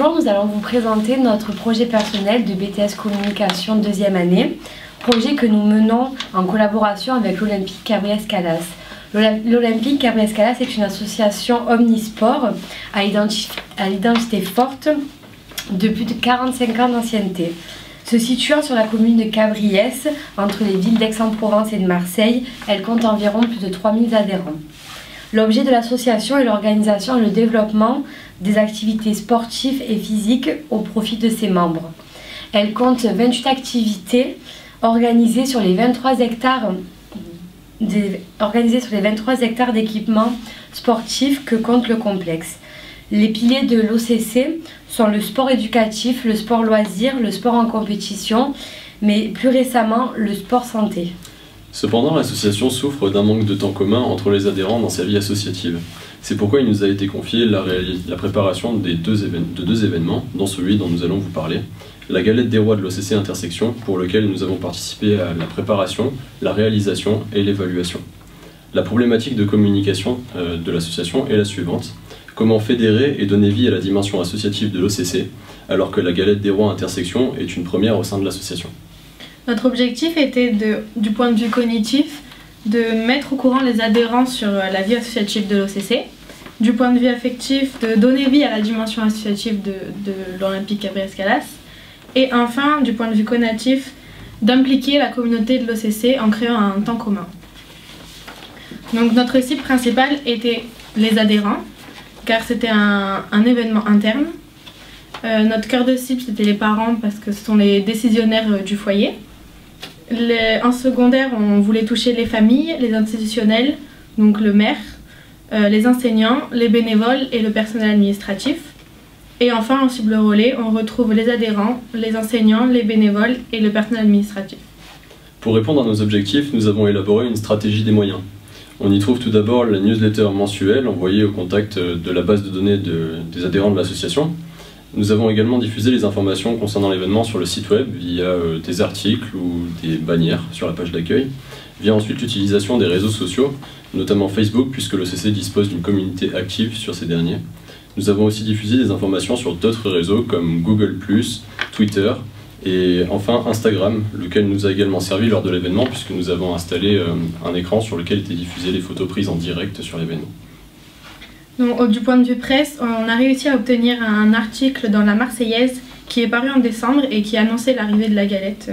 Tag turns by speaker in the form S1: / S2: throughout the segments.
S1: Bonjour, nous allons vous présenter notre projet personnel de BTS Communication deuxième année, projet que nous menons en collaboration avec l'Olympique Cabriès Calas. L'Olympique Cabriès Calas est une association omnisport à identité forte de plus de 45 ans d'ancienneté. Se situant sur la commune de Cabriès, entre les villes d'Aix-en-Provence et de Marseille, elle compte environ plus de 3000 adhérents. L'objet de l'association est l'organisation et le développement des activités sportives et physiques au profit de ses membres. Elle compte 28 activités organisées sur les 23 hectares d'équipements sportifs que compte le complexe. Les piliers de l'OCC sont le sport éducatif, le sport loisir, le sport en compétition, mais plus récemment le sport santé.
S2: Cependant, l'association souffre d'un manque de temps commun entre les adhérents dans sa vie associative. C'est pourquoi il nous a été confié la préparation de deux événements, dont celui dont nous allons vous parler, la galette des rois de l'OCC Intersection, pour lequel nous avons participé à la préparation, la réalisation et l'évaluation. La problématique de communication de l'association est la suivante. Comment fédérer et donner vie à la dimension associative de l'OCC, alors que la galette des rois Intersection est une première au sein de l'association?
S3: Notre objectif était, du point de vue cognitif, de mettre au courant les adhérents sur la vie associative de l'OCC, du point de vue affectif, de donner vie à la dimension associative de l'Olympique Cabriès Calas, et enfin, du point de vue cognitif, d'impliquer la communauté de l'OCC en créant un temps commun. Donc notre cible principale était les adhérents, car c'était un événement interne. Notre cœur de cible, c'était les parents, parce que ce sont les décisionnaires du foyer. En secondaire, on voulait toucher les familles, les institutionnels, donc le maire, les enseignants, les bénévoles et le personnel administratif. Et enfin, en cible relais, on retrouve les adhérents, les enseignants, les bénévoles et le personnel administratif.
S2: Pour répondre à nos objectifs, nous avons élaboré une stratégie des moyens. On y trouve tout d'abord la newsletter mensuelle envoyée au contact de la base de données des adhérents de l'association. Nous avons également diffusé les informations concernant l'événement sur le site web via des articles ou des bannières sur la page d'accueil, via ensuite l'utilisation des réseaux sociaux, notamment Facebook puisque l'OCC dispose d'une communauté active sur ces derniers. Nous avons aussi diffusé des informations sur d'autres réseaux comme Google+, Twitter et enfin Instagram, lequel nous a également servi lors de l'événement puisque nous avons installé un écran sur lequel étaient diffusées les photos prises en direct sur l'événement.
S3: Donc, du point de vue presse, on a réussi à obtenir un article dans la Marseillaise qui est paru en décembre et qui annonçait l'arrivée de la galette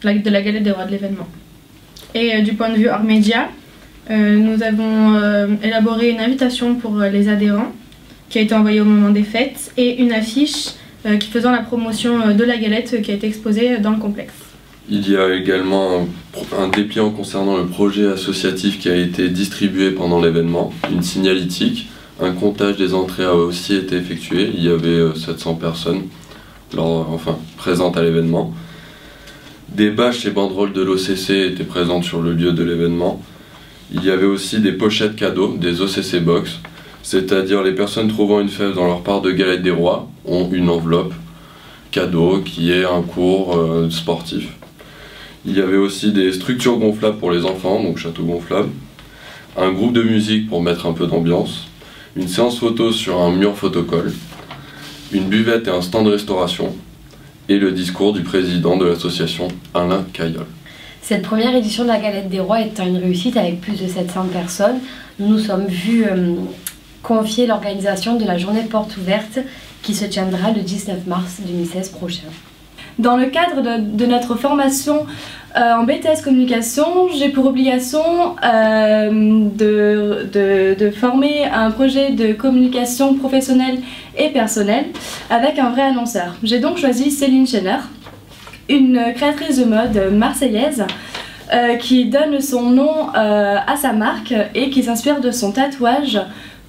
S3: des rois de l'événement. Et du point de vue hors média, nous avons élaboré une invitation pour les adhérents qui a été envoyée au moment des fêtes et une affiche qui faisant la promotion de la galette qui a été exposée dans le complexe.
S4: Il y a également un dépliant concernant le projet associatif qui a été distribué pendant l'événement, une signalétique. Un comptage des entrées a aussi été effectué, il y avait 700 personnes présentes à l'événement. Des bâches et banderoles de l'OCC étaient présentes sur le lieu de l'événement. Il y avait aussi des pochettes cadeaux, des OCC Box, c'est-à-dire les personnes trouvant une fève dans leur part de galette des rois ont une enveloppe cadeau qui est un cours sportif. Il y avait aussi des structures gonflables pour les enfants, donc château gonflable, un groupe de musique pour mettre un peu d'ambiance, une séance photo sur un mur photocall, une buvette et un stand de restauration, et le discours du président de l'association, Alain Caillol.
S1: Cette première édition de la galette des rois étant une réussite avec plus de 700 personnes, nous nous sommes vus confier l'organisation de la journée porte ouverte qui se tiendra le 19 mars 2016 prochain.
S5: Dans le cadre de notre formation en BTS Communication, j'ai pour obligation de former un projet de communication professionnelle et personnelle avec un vrai annonceur. J'ai donc choisi Céline Schenner, une créatrice de mode marseillaise qui donne son nom à sa marque et qui s'inspire de son tatouage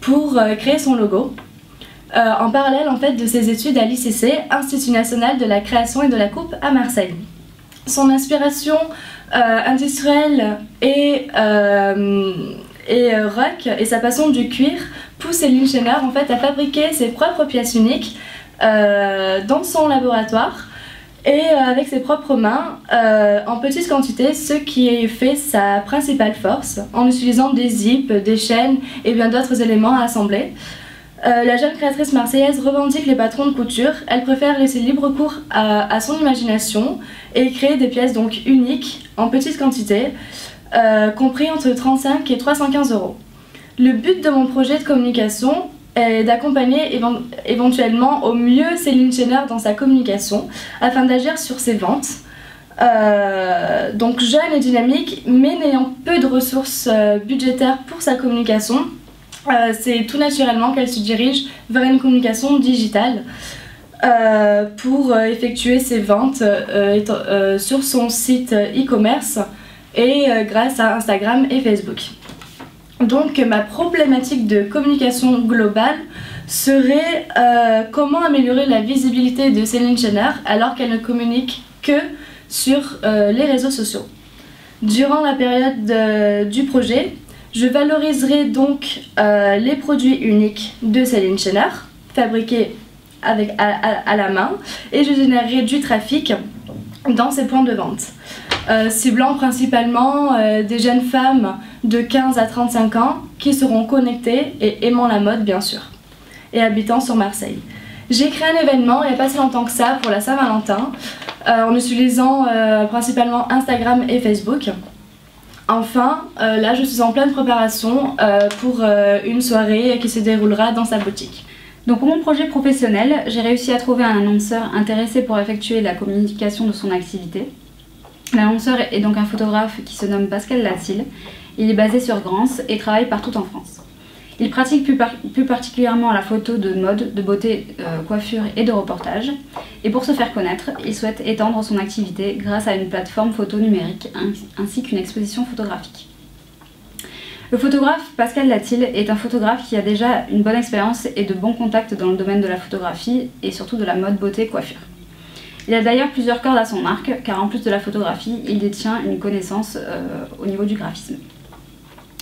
S5: pour créer son logo. En parallèle en fait de ses études à l'ICC, Institut National de la Création et de la Coupe à Marseille. Son inspiration industrielle et rock et sa passion du cuir pousse Céline Schenner en fait à fabriquer ses propres pièces uniques dans son laboratoire et avec ses propres mains en petite quantité, ce qui fait sa principale force en utilisant des zips, des chaînes et bien d'autres éléments à assembler. La jeune créatrice marseillaise revendique les patrons de couture. Elle préfère laisser libre cours à son imagination et créer des pièces donc uniques en petite quantité, compris entre 35 et 315 €. Le but de mon projet de communication est d'accompagner éventuellement au mieux Céline Schenner dans sa communication afin d'agir sur ses ventes. Donc jeune et dynamique, mais n'ayant peu de ressources budgétaires pour sa communication, c'est tout naturellement qu'elle se dirige vers une communication digitale pour effectuer ses ventes sur son site e-commerce et grâce à Instagram et Facebook. Donc ma problématique de communication globale serait comment améliorer la visibilité de Céline Schenner alors qu'elle ne communique que sur les réseaux sociaux. Durant la période du projet, je valoriserai donc les produits uniques de Céline Schenner, fabriqués à la main, et je générerai du trafic dans ces points de vente, ciblant principalement des jeunes femmes de 15 à 35 ans qui seront connectées et aimant la mode bien sûr, et habitant sur Marseille. J'ai créé un événement il n'y a pas si longtemps que ça pour la Saint-Valentin, en utilisant principalement Instagram et Facebook. Enfin, là je suis en pleine préparation pour une soirée qui se déroulera dans sa boutique.
S6: Donc pour mon projet professionnel, j'ai réussi à trouver un annonceur intéressé pour effectuer la communication de son activité. L'annonceur est donc un photographe qui se nomme Pascal Latil. Il est basé sur Grance et travaille partout en France. Il pratique plus particulièrement la photo de mode, de beauté, coiffure et de reportage. Et pour se faire connaître, il souhaite étendre son activité grâce à une plateforme photo numérique ainsi qu'une exposition photographique. Le photographe Pascal Latil est un photographe qui a déjà une bonne expérience et de bons contacts dans le domaine de la photographie et surtout de la mode, beauté, coiffure. Il a d'ailleurs plusieurs cordes à son arc car en plus de la photographie, il détient une connaissance au niveau du graphisme.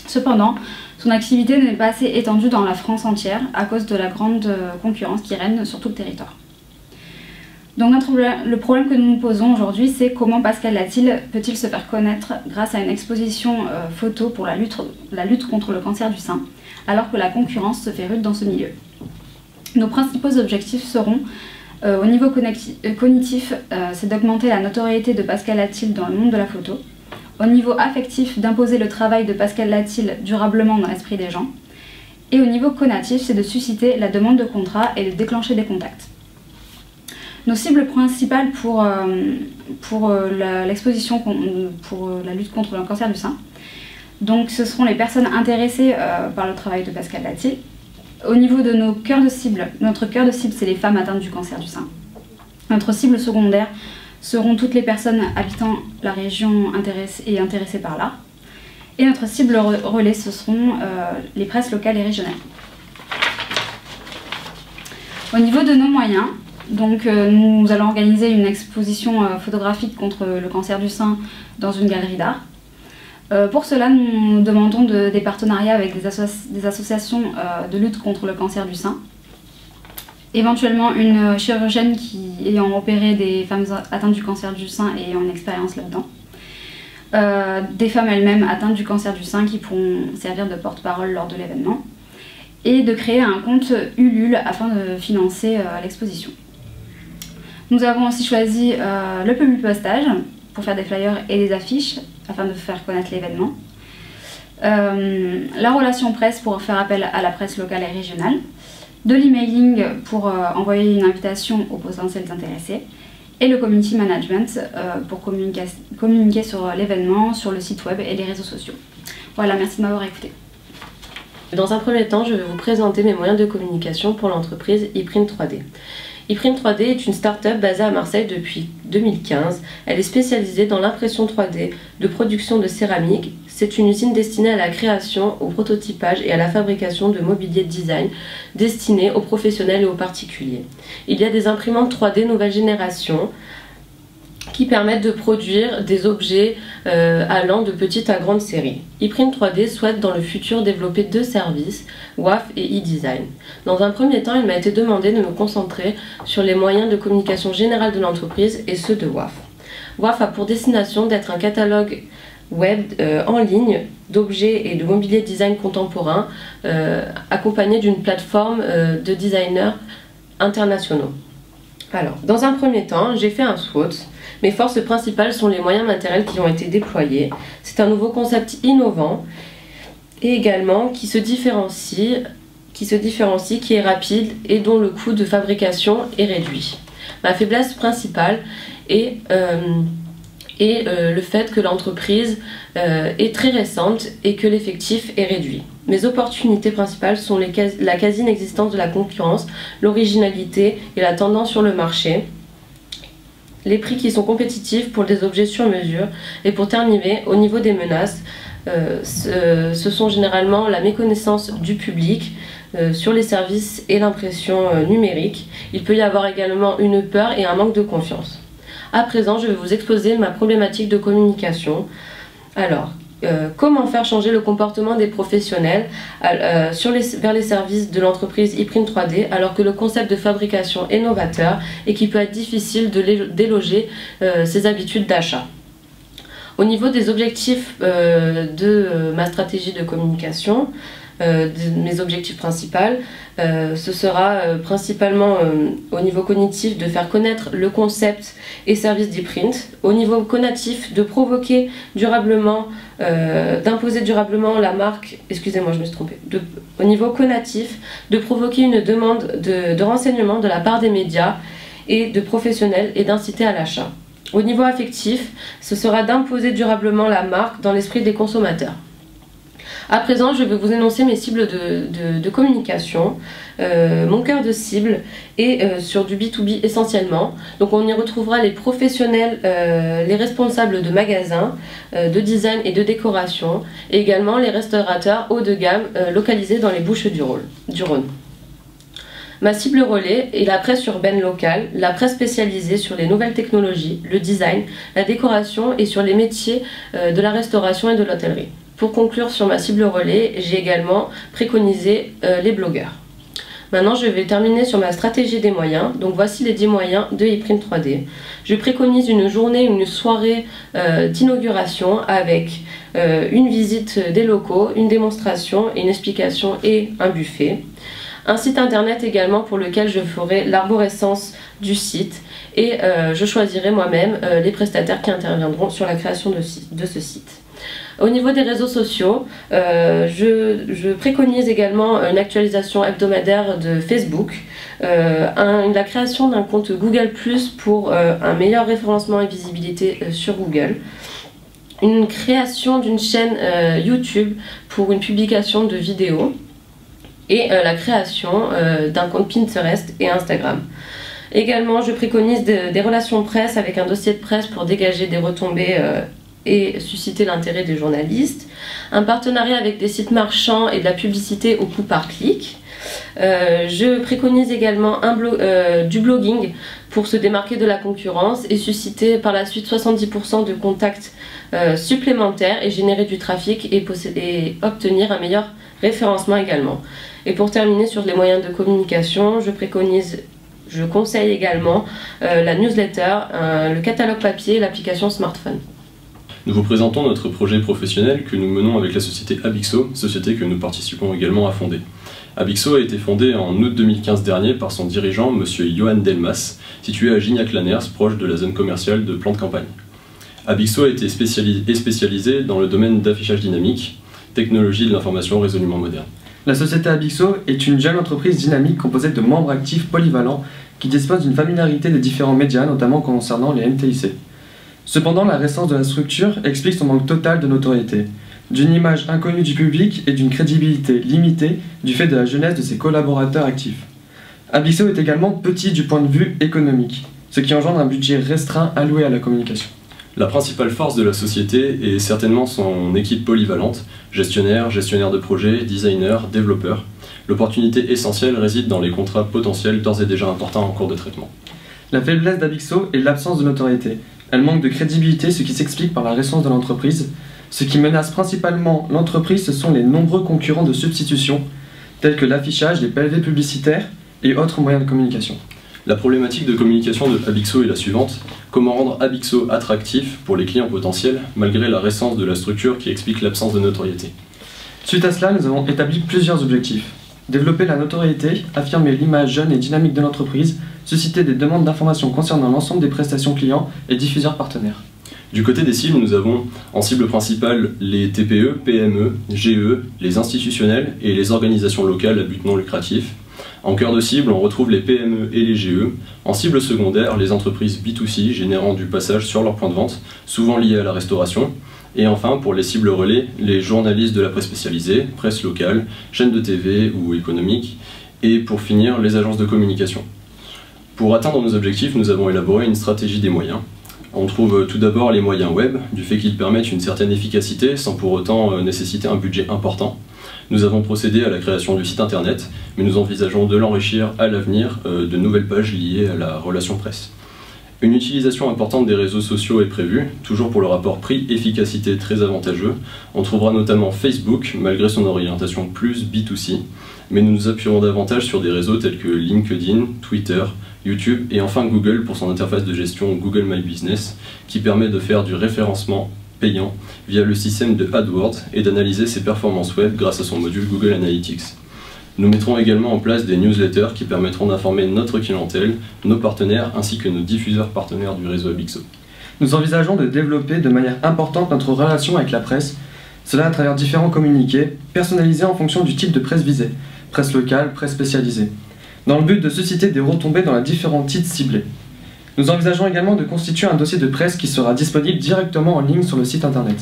S6: Cependant, son activité n'est pas assez étendue dans la France entière à cause de la grande concurrence qui règne sur tout le territoire. Donc le problème que nous nous posons aujourd'hui, c'est comment Pascal Latil peut-il se faire connaître grâce à une exposition photo pour la lutte contre le cancer du sein, alors que la concurrence se fait rude dans ce milieu. Nos principaux objectifs seront, au niveau cognitif, c'est d'augmenter la notoriété de Pascal Latil dans le monde de la photo. Au niveau affectif, d'imposer le travail de Pascal Latil durablement dans l'esprit des gens. Et au niveau conatif, c'est de susciter la demande de contrat et de déclencher des contacts. Nos cibles principales pour l'exposition pour la lutte contre le cancer du sein, donc ce seront les personnes intéressées par le travail de Pascal Latil. Au niveau de nos cœurs de cible, notre cœur de cible, c'est les femmes atteintes du cancer du sein. Notre cible secondaire seront toutes les personnes habitant la région intéressées par l'art. Et notre cible relais, ce seront les presses locales et régionales. Au niveau de nos moyens, donc, nous allons organiser une exposition photographique contre le cancer du sein dans une galerie d'art. Pour cela, nous demandons des partenariats avec des associations de lutte contre le cancer du sein. Éventuellement une chirurgienne ayant opéré des femmes atteintes du cancer du sein et ayant une expérience là-dedans. Des femmes elles-mêmes atteintes du cancer du sein qui pourront servir de porte-parole lors de l'événement. Et de créer un compte Ulule afin de financer l'exposition. Nous avons aussi choisi le public postage pour faire des flyers et des affiches afin de faire connaître l'événement. La relation presse pour faire appel à la presse locale et régionale. De l'emailing pour envoyer une invitation aux potentiels intéressés. Et le community management pour communiquer sur l'événement, sur le site web et les réseaux sociaux. Voilà, merci de m'avoir écouté.
S7: Dans un premier temps, je vais vous présenter mes moyens de communication pour l'entreprise ePrint 3D. ePrint 3D est une start-up basée à Marseille depuis 2015. Elle est spécialisée dans l'impression 3D de production de céramique. C'est une usine destinée à la création, au prototypage et à la fabrication de mobilier de design destinés aux professionnels et aux particuliers. Il y a des imprimantes 3D nouvelle génération qui permettent de produire des objets allant de petite à grande série. ePrint 3D souhaite dans le futur développer deux services, WAF et eDesign. Dans un premier temps, il m'a été demandé de me concentrer sur les moyens de communication générale de l'entreprise et ceux de WAF. WAF a pour destination d'être un catalogue web en ligne d'objets et de mobilier design contemporain accompagné d'une plateforme de designers internationaux. Alors, dans un premier temps, j'ai fait un SWOT. Mes forces principales sont les moyens matériels qui ont été déployés. C'est un nouveau concept innovant et également qui se différencie, qui est rapide et dont le coût de fabrication est réduit. Ma faiblesse principale est le fait que l'entreprise est très récente et que l'effectif est réduit. Mes opportunités principales sont la quasi-inexistence de la concurrence, l'originalité et la tendance sur le marché, les prix qui sont compétitifs pour des objets sur mesure, et pour terminer, au niveau des menaces, ce sont généralement la méconnaissance du public sur les services et l'impression numérique. Il peut y avoir également une peur et un manque de confiance. À présent, je vais vous exposer ma problématique de communication. Alors, comment faire changer le comportement des professionnels vers les services de l'entreprise ePrint 3D alors que le concept de fabrication est novateur et qu'il peut être difficile de déloger ses habitudes d'achat. Au niveau des objectifs de ma stratégie de communication, de mes objectifs principaux, ce sera principalement au niveau cognitif de faire connaître le concept et service d'ePrint, au niveau conatif de provoquer durablement, d'imposer durablement la marque, excusez-moi je me suis trompée, au niveau conatif de provoquer une demande de renseignement de la part des médias et de professionnels et d'inciter à l'achat. Au niveau affectif, ce sera d'imposer durablement la marque dans l'esprit des consommateurs. À présent, je vais vous énoncer mes cibles de communication. Mon cœur de cible est sur du B2B essentiellement. Donc on y retrouvera les professionnels, les responsables de magasins, de design et de décoration, et également les restaurateurs haut de gamme localisés dans les Bouches du Rhône. Ma cible relais est la presse urbaine locale, la presse spécialisée sur les nouvelles technologies, le design, la décoration et sur les métiers de la restauration et de l'hôtellerie. Pour conclure sur ma cible relais, j'ai également préconisé les blogueurs. Maintenant, je vais terminer sur ma stratégie des moyens. Donc voici les 10 moyens de ePrint 3D. Je préconise une journée, une soirée d'inauguration avec une visite des locaux, une démonstration, une explication et un buffet. Un site internet également pour lequel je ferai l'arborescence du site et je choisirai moi-même les prestataires qui interviendront sur la création de ce site. Au niveau des réseaux sociaux, je préconise également une actualisation hebdomadaire de Facebook, la création d'un compte Google+ pour un meilleur référencement et visibilité sur Google, une création d'une chaîne YouTube pour une publication de vidéos, et la création d'un compte Pinterest et Instagram. Également, je préconise des relations presse avec un dossier de presse pour dégager des retombées et susciter l'intérêt des journalistes, un partenariat avec des sites marchands et de la publicité au coût par clic. Je préconise également du blogging pour se démarquer de la concurrence et susciter par la suite 70% de contacts supplémentaires et générer du trafic et obtenir un meilleur référencement également. Et pour terminer sur les moyens de communication, je conseille également la newsletter, le catalogue papier et l'application smartphone.
S2: Nous vous présentons notre projet professionnel que nous menons avec la société Abixo, société que nous participons également à fonder. Abixo a été fondé en août 2015 dernier par son dirigeant, M. Johan Delmas, situé à Gignac-Lanners, proche de la zone commerciale de Plan-de-Campagne. Abixo a été spécialisé dans le domaine d'affichage dynamique, technologie de l'information résolument moderne.
S8: La société Abixo est une jeune entreprise dynamique composée de membres actifs polyvalents qui disposent d'une familiarité des différents médias, notamment concernant les NTIC. Cependant, la récence de la structure explique son manque total de notoriété, d'une image inconnue du public et d'une crédibilité limitée du fait de la jeunesse de ses collaborateurs actifs. Abixo est également petit du point de vue économique, ce qui engendre un budget restreint alloué à la communication.
S2: La principale force de la société est certainement son équipe polyvalente, gestionnaire de projet, designer, développeur. L'opportunité essentielle réside dans les contrats potentiels d'ores et déjà importants en cours de traitement.
S8: La faiblesse d'Abixo est l'absence de notoriété. Elle manque de crédibilité, ce qui s'explique par la récence de l'entreprise. Ce qui menace principalement l'entreprise, ce sont les nombreux concurrents de substitution, tels que l'affichage, les PLV publicitaires et autres moyens de communication.
S2: La problématique de communication de Abixo est la suivante. Comment rendre Abixo attractif pour les clients potentiels, malgré la récence de la structure qui explique l'absence de notoriété?
S8: Suite à cela, nous avons établi plusieurs objectifs. Développer la notoriété, affirmer l'image jeune et dynamique de l'entreprise, susciter des demandes d'informations concernant l'ensemble des prestations clients et diffuseurs partenaires.
S2: Du côté des cibles, nous avons en cible principale les TPE, PME, GE, les institutionnels et les organisations locales à but non lucratif. En cœur de cible, on retrouve les PME et les GE. En cible secondaire, les entreprises B2C générant du passage sur leur point de vente, souvent liés à la restauration. Et enfin, pour les cibles relais, les journalistes de la presse spécialisée, presse locale, chaînes de TV ou économique. Et pour finir, les agences de communication. Pour atteindre nos objectifs, nous avons élaboré une stratégie des moyens. On trouve tout d'abord les moyens web, du fait qu'ils permettent une certaine efficacité sans pour autant nécessiter un budget important. Nous avons procédé à la création du site internet, mais nous envisageons de l'enrichir à l'avenir de nouvelles pages liées à la relation presse. Une utilisation importante des réseaux sociaux est prévue, toujours pour le rapport prix-efficacité très avantageux. On trouvera notamment Facebook, malgré son orientation plus B2C, mais nous nous appuierons davantage sur des réseaux tels que LinkedIn, Twitter, YouTube et enfin Google pour son interface de gestion Google My Business qui permet de faire du référencement payant via le système de AdWords et d'analyser ses performances web grâce à son module Google Analytics. Nous mettrons également en place des newsletters qui permettront d'informer notre clientèle, nos partenaires ainsi que nos diffuseurs partenaires du réseau Abixo.
S8: Nous envisageons de développer de manière importante notre relation avec la presse, cela à travers différents communiqués, personnalisés en fonction du type de presse visée, presse locale, presse spécialisée, dans le but de susciter des retombées dans les différents titres ciblés. Nous envisageons également de constituer un dossier de presse qui sera disponible directement en ligne sur le site internet.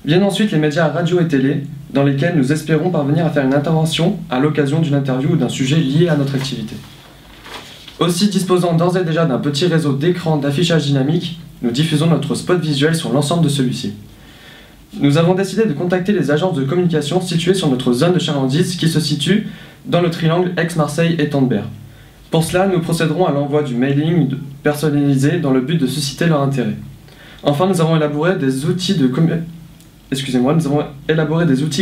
S8: Viennent ensuite les médias radio et télé, dans lesquels nous espérons parvenir à faire une intervention à l'occasion d'une interview ou d'un sujet lié à notre activité. Aussi, disposant d'ores et déjà d'un petit réseau d'écrans d'affichage dynamique, nous diffusons notre spot visuel sur l'ensemble de celui-ci. Nous avons décidé de contacter les agences de communication situées sur notre zone de chalandise qui se situe dans le triangle Aix-Marseille et Tandberg. Pour cela, nous procéderons à l'envoi du mailing personnalisé dans le but de susciter leur intérêt. Enfin, nous avons élaboré des outils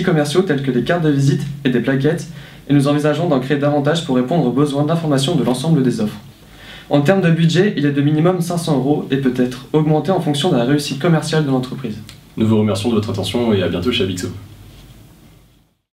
S8: commerciaux tels que des cartes de visite et des plaquettes et nous envisageons d'en créer davantage pour répondre aux besoins d'information de l'ensemble des offres. En termes de budget, il est de minimum 500 € et peut être augmenté en fonction de la réussite commerciale de l'entreprise.
S2: Nous vous remercions de votre attention et à bientôt chez Abixo.